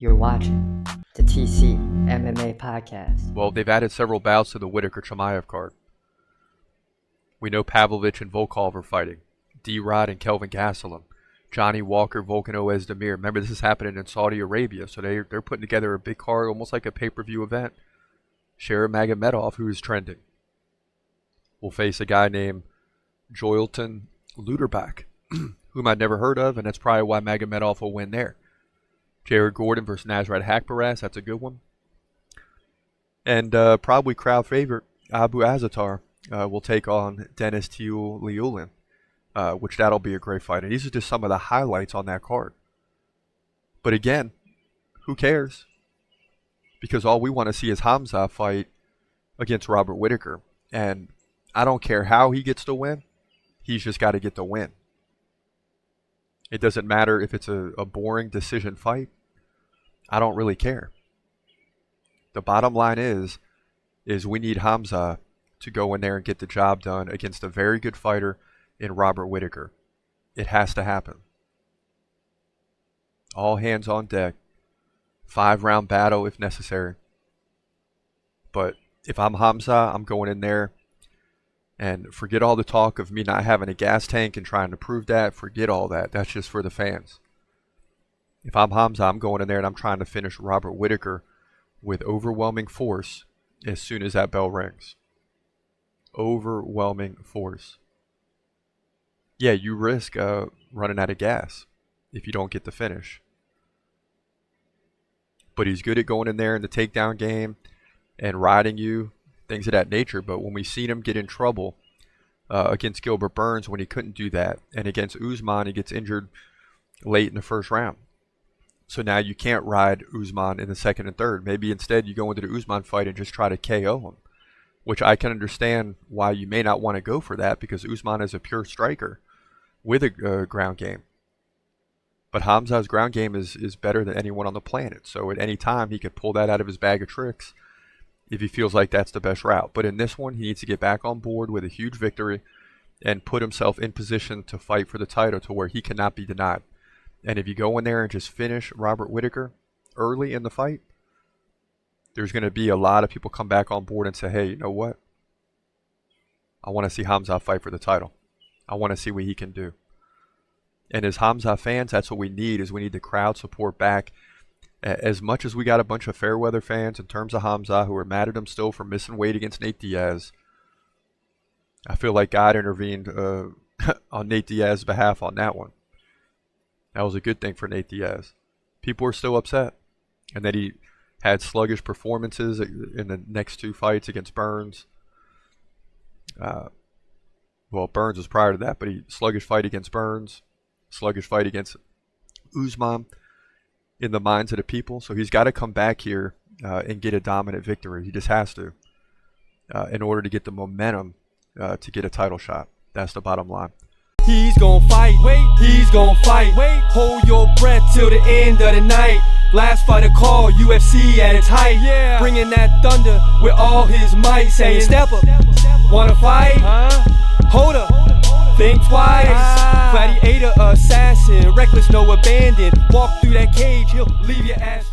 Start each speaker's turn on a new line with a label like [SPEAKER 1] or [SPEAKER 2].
[SPEAKER 1] You're watching the TCMMA podcast.
[SPEAKER 2] Well, they've added several bouts to the Whittaker Chimaev card. We know Pavlovich and Volkov are fighting. D-Rod and Kelvin Gastelum. Johnny Walker, Volkano Oezdemir. Remember, this is happening in Saudi Arabia, so they're putting together a big card, almost like a pay-per-view event. Sher Magomedov, who is trending, will face a guy named Joelton Luderbach, whom I'd never heard of, and that's probably why Magomedov will win there. Jared Gordon versus Nasrat Hakparas, that's a good one. And probably crowd favorite, Abu Azatar, will take on Dennis Teal Liulin, which that'll be a great fight. And these are just some of the highlights on that card. But again, who cares? Because all we want to see is Khamzat fight against Robert Whittaker. And I don't care how he gets the win. He's just got to get the win. It doesn't matter if it's a boring decision fight. I don't really care. The bottom line is we need Khamzat to go in there and get the job done against a very good fighter in Robert Whittaker. It has to happen. All hands on deck. 5-round battle if necessary. But if I'm Khamzat, I'm going in there and forget all the talk of me not having a gas tank and trying to prove that. Forget all that. That's just for the fans. If I'm Khamzat, I'm going in there and I'm trying to finish Robert Whittaker with overwhelming force as soon as that bell rings. Overwhelming force. Yeah, you risk running out of gas if you don't get the finish. But he's good at going in there in the takedown game and riding you, things of that nature. But when we seen him get in trouble against Gilbert Burns when he couldn't do that, and against Usman, he gets injured late in the first round. So now you can't ride Usman in the second and third. Maybe instead you go into the Usman fight and just try to KO him, which I can understand why you may not want to go for that, because Usman is a pure striker with a ground game. But Khamzat's ground game is better than anyone on the planet. So at any time he could pull that out of his bag of tricks if he feels like that's the best route. But in this one, he needs to get back on board with a huge victory and put himself in position to fight for the title to where he cannot be denied. And if you go in there and just finish Robert Whittaker early in the fight, there's going to be a lot of people come back on board and say, hey, you know what? I want to see Khamzat fight for the title. I want to see what he can do. And as Khamzat fans, that's what we need, is we need the crowd support back. As much as we got a bunch of Fairweather fans in terms of Khamzat who are mad at him still for missing weight against Nate Diaz, I feel like God intervened on Nate Diaz's behalf on that one. That was a good thing for Nate Diaz. People were still upset. And then he had sluggish performances in the next two fights against Burns. Well, Burns was prior to that, but he sluggish fight against Burns, sluggish fight against Usman in the minds of the people. So he's got to come back here and get a dominant victory. He just has to in order to get the momentum to get a title shot. That's the bottom line.
[SPEAKER 3] He's gon' fight, he's gon' fight. Hold your breath till the end of the night. Last fight a call, UFC at its height. Bringing that thunder with all his might. Saying, step up, wanna fight? Hold up, think twice. Gladiator, assassin, reckless, no abandon. Walk through that cage, he'll leave your ass.